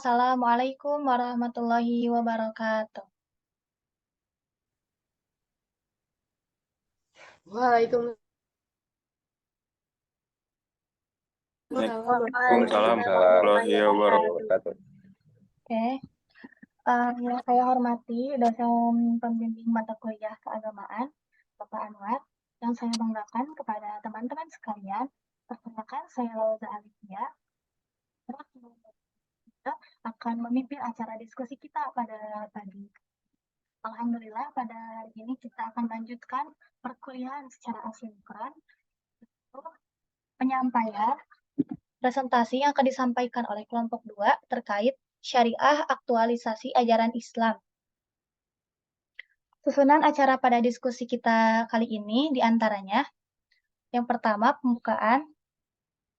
Assalamualaikum warahmatullahi wabarakatuh. Waalaikumsalam Waalaikumsalam warahmatullahi wabarakatuh. Oke, yang saya hormati dosen pembimbing mata kuliah keagamaan, Bapak Anwar, yang saya banggakan kepada teman-teman sekalian. Perkenalkan, saya Lauza Alifia. Kita akan memimpin acara diskusi kita pada pagi. Alhamdulillah, pada hari ini kita akan lanjutkan perkuliahan secara asinkron. Penyampaian presentasi yang akan disampaikan oleh kelompok 2 terkait syariah aktualisasi ajaran Islam. Susunan acara pada diskusi kita kali ini diantaranya, yang pertama pembukaan,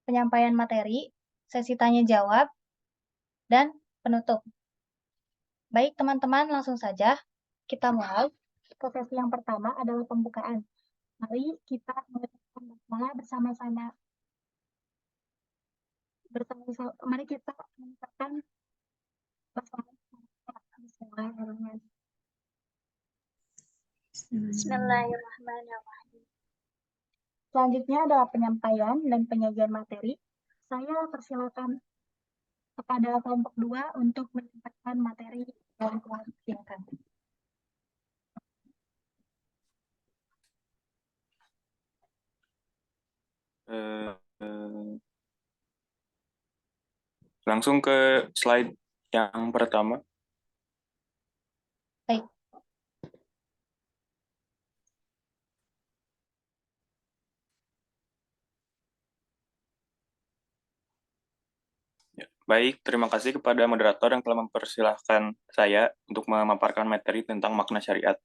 penyampaian materi, sesi tanya jawab, dan penutup. Baik teman-teman, langsung saja kita mulai. Ke sesi yang pertama adalah pembukaan. Mari kita mengucapkan basmalah bersama-sama. Mari kita mengucapkan basmalah. Bismillahirrahmanirrahim. Bismillahirrahmanirrahim. Selanjutnya adalah penyampaian dan penyajian materi. Saya persilakan kepada kelompok 2 untuk menyampaikan materi yang telah disiapkan. Langsung ke slide yang pertama. Baik. Baik, terima kasih kepada moderator yang telah mempersilahkan saya untuk memaparkan materi tentang makna syariat.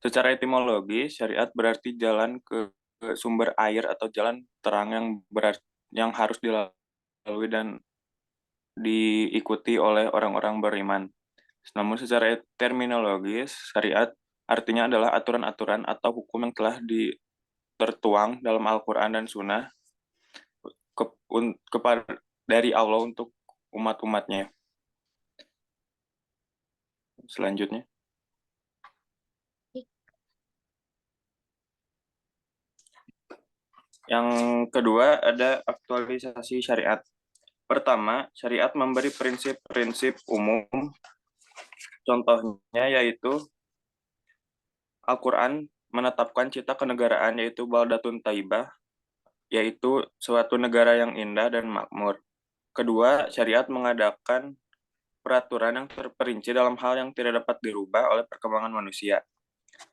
Secara etimologi, syariat berarti jalan ke sumber air atau jalan terang yang harus dilalui dan diikuti oleh orang-orang beriman. Namun secara terminologis, syariat artinya adalah aturan-aturan atau hukum yang telah tertuang dalam Al-Quran dan Sunnah kepada dari Allah untuk umat-umatnya. Selanjutnya. Yang kedua ada aktualisasi syariat. Pertama, syariat memberi prinsip-prinsip umum. Contohnya yaitu Al-Quran menetapkan cita kenegaraan yaitu Baldatun Taibah, yaitu suatu negara yang indah dan makmur. Kedua, syariat mengadakan peraturan yang terperinci dalam hal yang tidak dapat dirubah oleh perkembangan manusia.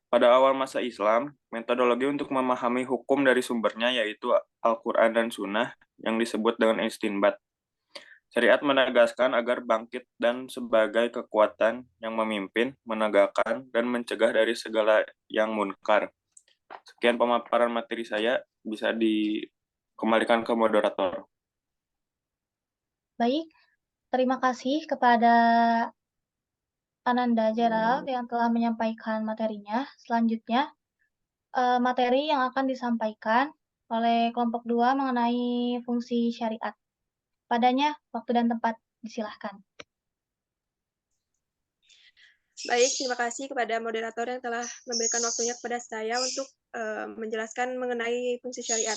Pada awal masa Islam, metodologi untuk memahami hukum dari sumbernya yaitu Al-Quran dan Sunnah yang disebut dengan istinbat. Syariat menegaskan agar bangkit dan sebagai kekuatan yang memimpin, menegakkan, dan mencegah dari segala yang munkar. Sekian pemaparan materi saya, bisa dikembalikan ke moderator. Baik, terima kasih kepada Ananda Gerald yang telah menyampaikan materinya. Selanjutnya, materi yang akan disampaikan oleh kelompok 2 mengenai fungsi syariat. Padanya, waktu dan tempat disilahkan. Baik, terima kasih kepada moderator yang telah memberikan waktunya kepada saya untuk menjelaskan mengenai fungsi syariat.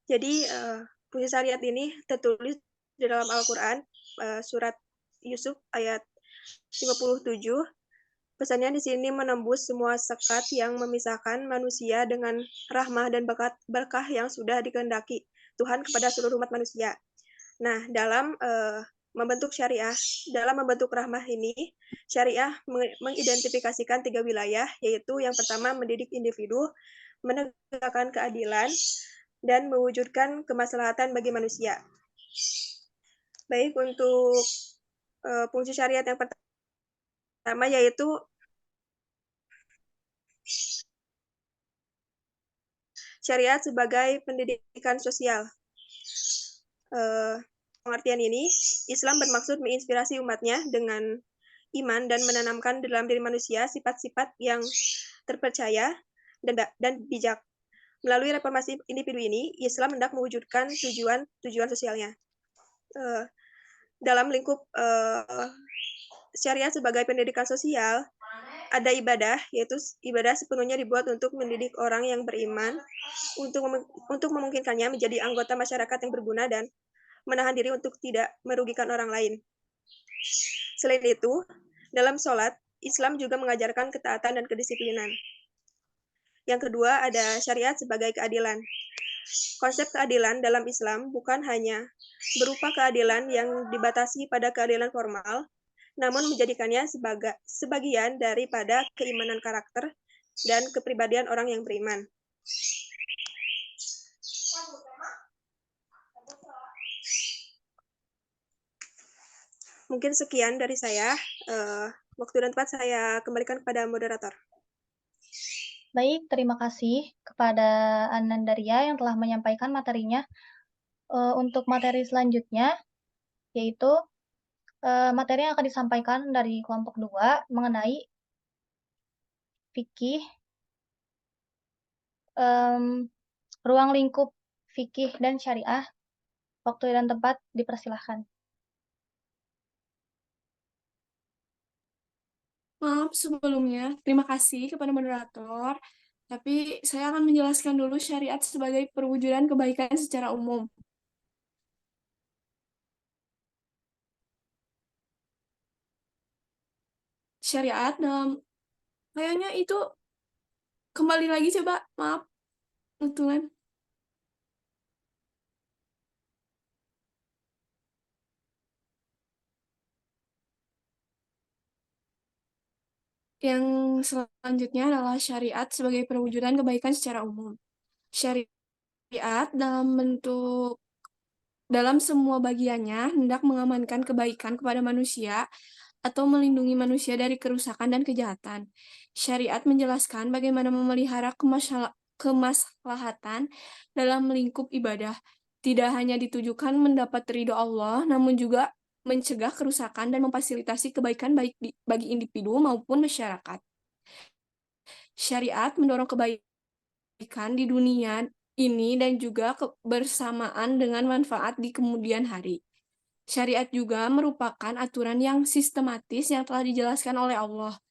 Jadi, fungsi syariat ini tertulis di dalam Al-Quran, surat Yusuf ayat 57. Pesannya di sini menembus semua sekat yang memisahkan manusia dengan rahmah dan berkah yang sudah dikehendaki Tuhan kepada seluruh umat manusia. Nah, dalam membentuk syariah, dalam membentuk rahmah ini, syariah mengidentifikasikan 3 wilayah, yaitu yang pertama mendidik individu, menegakkan keadilan, dan mewujudkan kemaslahatan bagi manusia. Baik, untuk fungsi syariat yang pertama yaitu syariat sebagai pendidikan sosial. Pengertian ini, Islam bermaksud menginspirasi umatnya dengan iman dan menanamkan dalam diri manusia sifat-sifat yang terpercaya dan bijak. Melalui reformasi individu ini, Islam hendak mewujudkan tujuan sosialnya. dalam lingkup syariat sebagai pendidikan sosial, ada ibadah, yaitu ibadah sepenuhnya dibuat untuk mendidik orang yang beriman, untuk memungkinkannya menjadi anggota masyarakat yang berguna dan menahan diri untuk tidak merugikan orang lain. Selain itu, dalam sholat, Islam juga mengajarkan ketaatan dan kedisiplinan. Yang kedua, ada syariat sebagai keadilan. Konsep keadilan dalam Islam bukan hanya berupa keadilan yang dibatasi pada keadilan formal, namun menjadikannya sebagian daripada keimanan karakter dan kepribadian orang yang beriman. Mungkin sekian dari saya. Waktu dan tempat saya kembalikan kepada moderator. Baik, terima kasih kepada Anandaria yang telah menyampaikan materinya. Untuk materi selanjutnya, yaitu materi yang akan disampaikan dari kelompok 2 mengenai fikih, ruang lingkup fikih dan syariah. Waktu dan tempat dipersilahkan. Maaf sebelumnya, terima kasih kepada moderator. Tapi saya akan menjelaskan dulu syariat sebagai perwujudan kebaikan secara umum. Syariat dalam, kayaknya itu kembali lagi coba, maaf, teman. Yang selanjutnya adalah syariat sebagai perwujudan kebaikan secara umum. Syariat dalam semua bagiannya hendak mengamankan kebaikan kepada manusia atau melindungi manusia dari kerusakan dan kejahatan. Syariat menjelaskan bagaimana memelihara kemaslahatan dalam lingkup ibadah. Tidak hanya ditujukan mendapat ridho Allah, namun juga mencegah kerusakan dan memfasilitasi kebaikan baik bagi individu maupun masyarakat. Syariat mendorong kebaikan di dunia ini dan juga kebersamaan dengan manfaat di kemudian hari. Syariat juga merupakan aturan yang sistematis yang telah dijelaskan oleh Allah.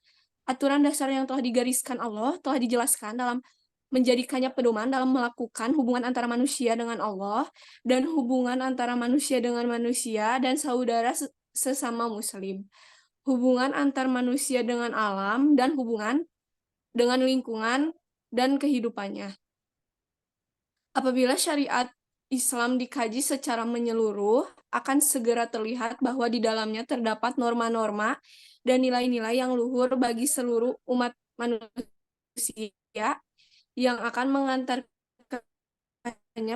Aturan dasar yang telah digariskan Allah telah dijelaskan dalam menjadikannya pedoman dalam melakukan hubungan antara manusia dengan Allah dan hubungan antara manusia dengan manusia dan saudara sesama muslim. Hubungan antar manusia dengan alam dan hubungan dengan lingkungan dan kehidupannya. Apabila syariat Islam dikaji secara menyeluruh, akan segera terlihat bahwa di dalamnya terdapat norma-norma dan nilai-nilai yang luhur bagi seluruh umat manusia yang akan mengantarkannya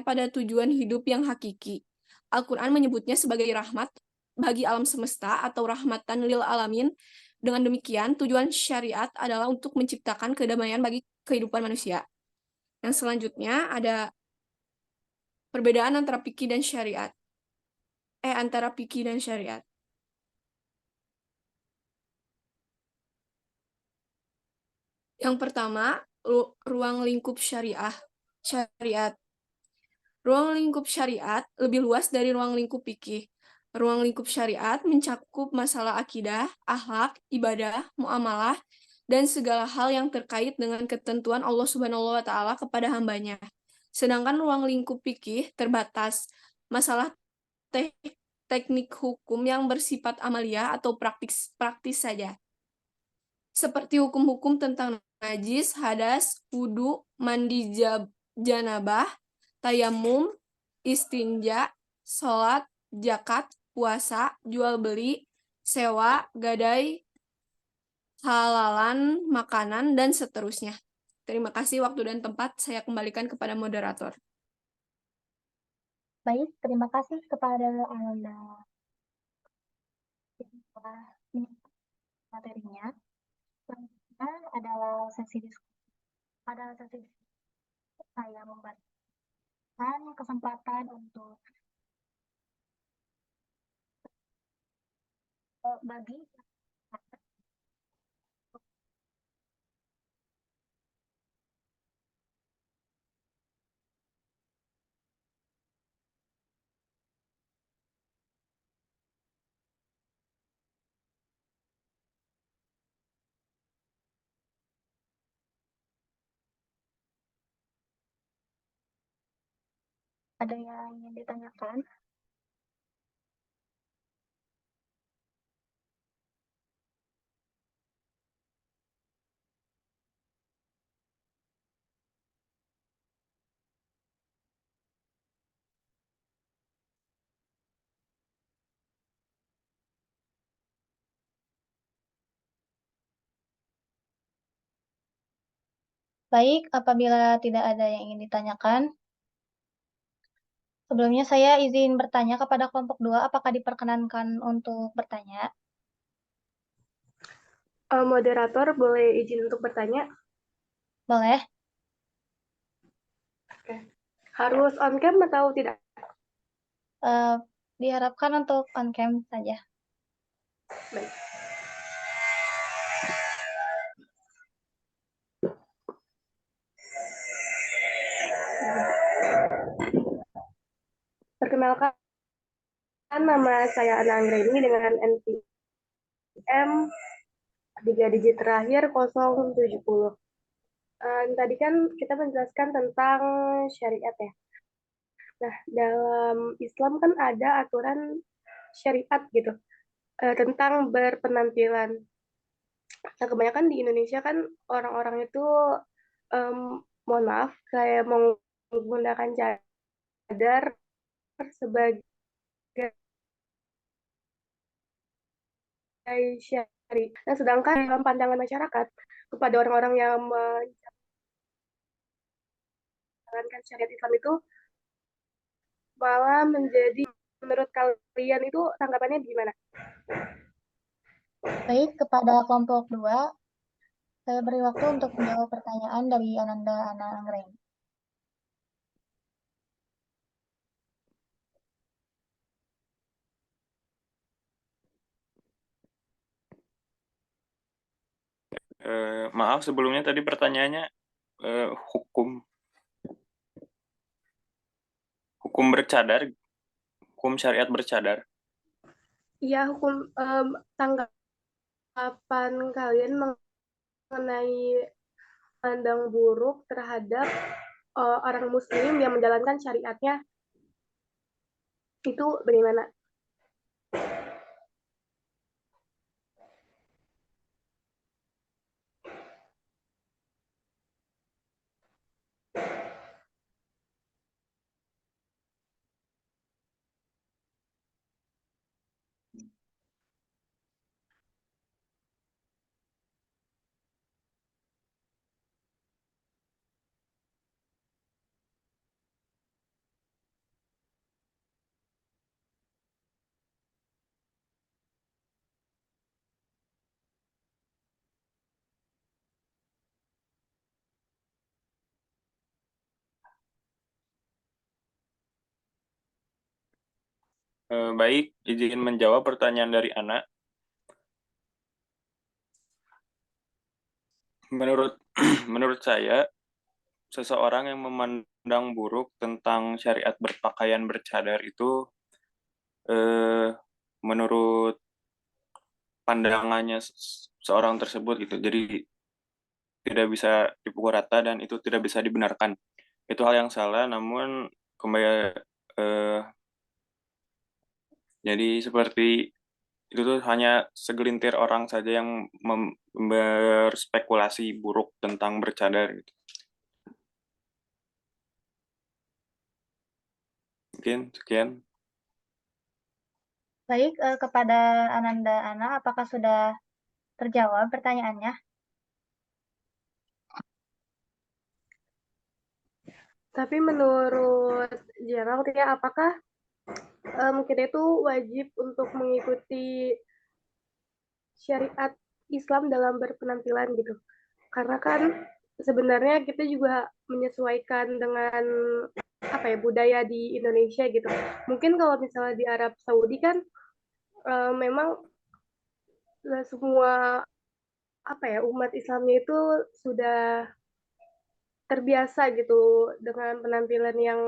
pada tujuan hidup yang hakiki. Al-Quran menyebutnya sebagai rahmat bagi alam semesta atau rahmatan lil alamin. Dengan demikian, tujuan syariat adalah untuk menciptakan kedamaian bagi kehidupan manusia. Yang selanjutnya ada perbedaan antara fikih dan syariat. Antara fikih dan syariat. Yang pertama, ruang lingkup syariat. Ruang lingkup syariat lebih luas dari ruang lingkup fikih. Ruang lingkup syariat mencakup masalah akidah, akhlak, ibadah, muamalah, dan segala hal yang terkait dengan ketentuan Allah Subhanahu wa Ta'ala kepada hambanya. Sedangkan ruang lingkup fikih terbatas masalah teknik hukum yang bersifat amalia atau praktis saja. Seperti hukum-hukum tentang najis, hadas, wudu, mandi janabah, tayamum, istinja, sholat, zakat, puasa, jual beli, sewa, gadai, halalan, makanan, dan seterusnya. Terima kasih waktu dan tempat. Saya kembalikan kepada moderator. Baik, terima kasih kepada Anda. Ini materinya. Selanjutnya adalah sesi diskusi. Pada sesi saya memberikan kesempatan untuk bagi ada yang ingin ditanyakan? Baik, apabila tidak ada yang ingin ditanyakan, sebelumnya saya izin bertanya kepada kelompok 2, apakah diperkenankan untuk bertanya? Moderator boleh izin untuk bertanya? Boleh? Harus on cam atau tidak? Diharapkan untuk on cam saja. Baik. Perkenalkan, nama saya Ana Anggraini dengan NPM 3 digit terakhir 070. Tadi kan kita menjelaskan tentang syariat ya. Nah, dalam Islam kan ada aturan syariat gitu tentang berpenampilan. Nah, kebanyakan di Indonesia kan orang-orang itu mohon maaf kayak menggunakan cadar sebagai syari. Nah, sedangkan dalam pandangan masyarakat kepada orang-orang yang menjalankan syariat Islam itu malah menjadi, menurut kalian itu tanggapannya gimana? Baik, kepada kelompok 2, saya beri waktu untuk menjawab pertanyaan dari Ananda Ana Anggraini. Maaf sebelumnya tadi pertanyaannya hukum bercadar, hukum syariat bercadar. Iya, hukum tanggapan kalian mengenai pandang buruk terhadap orang muslim yang menjalankan syariatnya itu bagaimana? Baik, izin menjawab pertanyaan dari Ana. Menurut saya, seseorang yang memandang buruk tentang syariat berpakaian bercadar itu menurut pandangannya seorang tersebut gitu. Jadi tidak bisa dipukul rata dan itu tidak bisa dibenarkan. Itu hal yang salah, namun kembali jadi seperti itu tuh hanya segelintir orang saja yang berspekulasi buruk tentang bercadar gitu. Mungkin sekian. Baik, kepada Ananda Ana, apakah sudah terjawab pertanyaannya? Tapi menurut Gerald ya, apakah kita itu wajib untuk mengikuti syariat Islam dalam berpenampilan gitu? Karena kan sebenarnya kita juga menyesuaikan dengan apa ya, budaya di Indonesia gitu. Mungkin kalau misalnya di Arab Saudi kan memang semua apa ya, umat Islamnya itu sudah terbiasa gitu dengan penampilan yang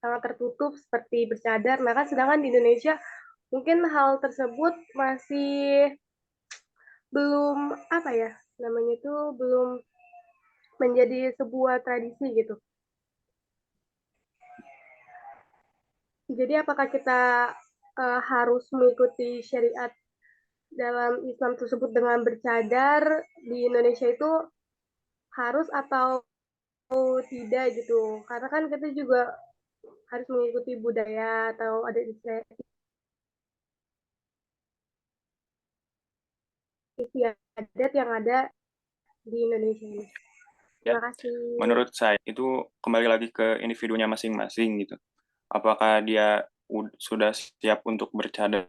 sangat tertutup seperti bercadar. Nah kan sedangkan di Indonesia mungkin hal tersebut masih belum apa ya namanya itu, belum menjadi sebuah tradisi gitu. Jadi apakah kita harus mengikuti syariat dalam Islam tersebut dengan bercadar di Indonesia itu harus atau tidak gitu? Karena kan kita juga harus mengikuti budaya atau adat istiadat yang ada di Indonesia ini. Terima kasih. Menurut saya itu kembali lagi ke individunya masing-masing gitu. Apakah dia sudah siap untuk bercadar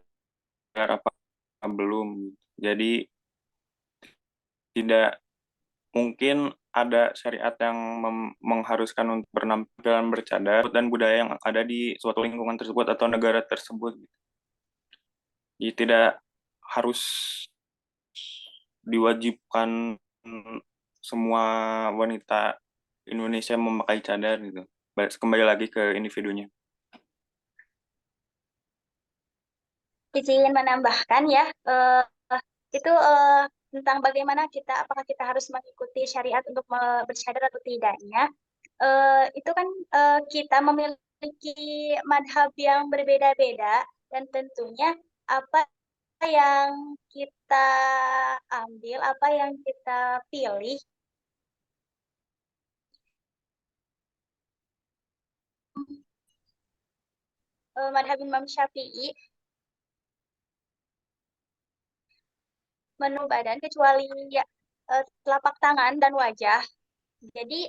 apa belum. Jadi tidak mungkin ada syariat yang mengharuskan untuk berpenampilan bercadar dan budaya yang ada di suatu lingkungan tersebut atau negara tersebut. Jadi tidak harus diwajibkan semua wanita Indonesia memakai cadar gitu. Kembali lagi ke individunya. Izin menambahkan ya, itu tentang bagaimana apakah kita harus mengikuti syariat untuk bersyadar atau tidaknya. Itu kan kita memiliki madhab yang berbeda-beda dan tentunya apa yang kita ambil, apa yang kita pilih madhab Imam Syafi'i menu badan kecuali ya, telapak tangan dan wajah. Jadi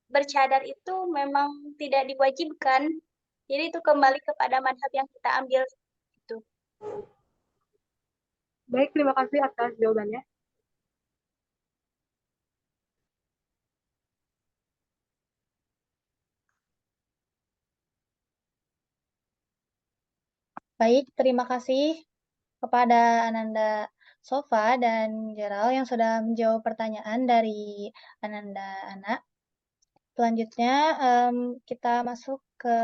bercadar itu memang tidak diwajibkan. Jadi itu kembali kepada madhab yang kita ambil. Itu. Baik, terima kasih atas jawabannya. Baik, terima kasih kepada Ananda Sofa dan Gerald yang sudah menjawab pertanyaan dari Ananda Ana. Selanjutnya kita masuk ke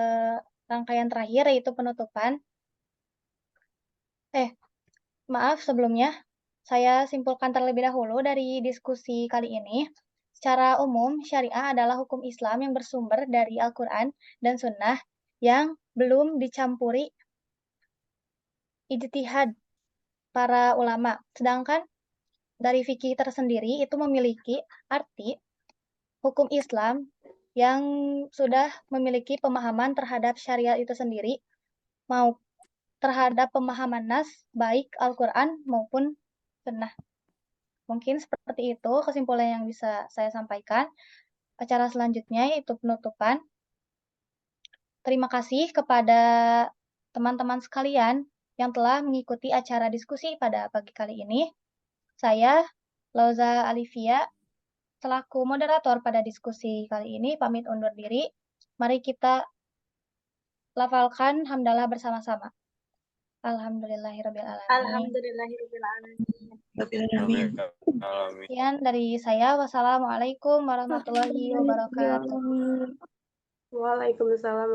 rangkaian terakhir yaitu penutupan. Maaf sebelumnya, saya simpulkan terlebih dahulu dari diskusi kali ini. Secara umum, syariah adalah hukum Islam yang bersumber dari Al-Quran dan Sunnah yang belum dicampuri ijtihad para ulama. Sedangkan dari fikih tersendiri itu memiliki arti hukum Islam yang sudah memiliki pemahaman terhadap syariat itu sendiri, mau terhadap pemahaman nas, baik Al-Quran maupun Sunnah. Mungkin seperti itu kesimpulan yang bisa saya sampaikan. Acara selanjutnya yaitu penutupan. Terima kasih kepada teman-teman sekalian yang telah mengikuti acara diskusi pada pagi kali ini. Saya, Lauza Alivia, selaku moderator pada diskusi kali ini, pamit undur diri. Mari kita lafalkan hamdalah bersama-sama. Alhamdulillahirrabbilalamin. Alhamdulillahirrahmanirrahim. Sekian dari saya. Wassalamualaikum warahmatullahi wabarakatuh. Waalaikumsalam.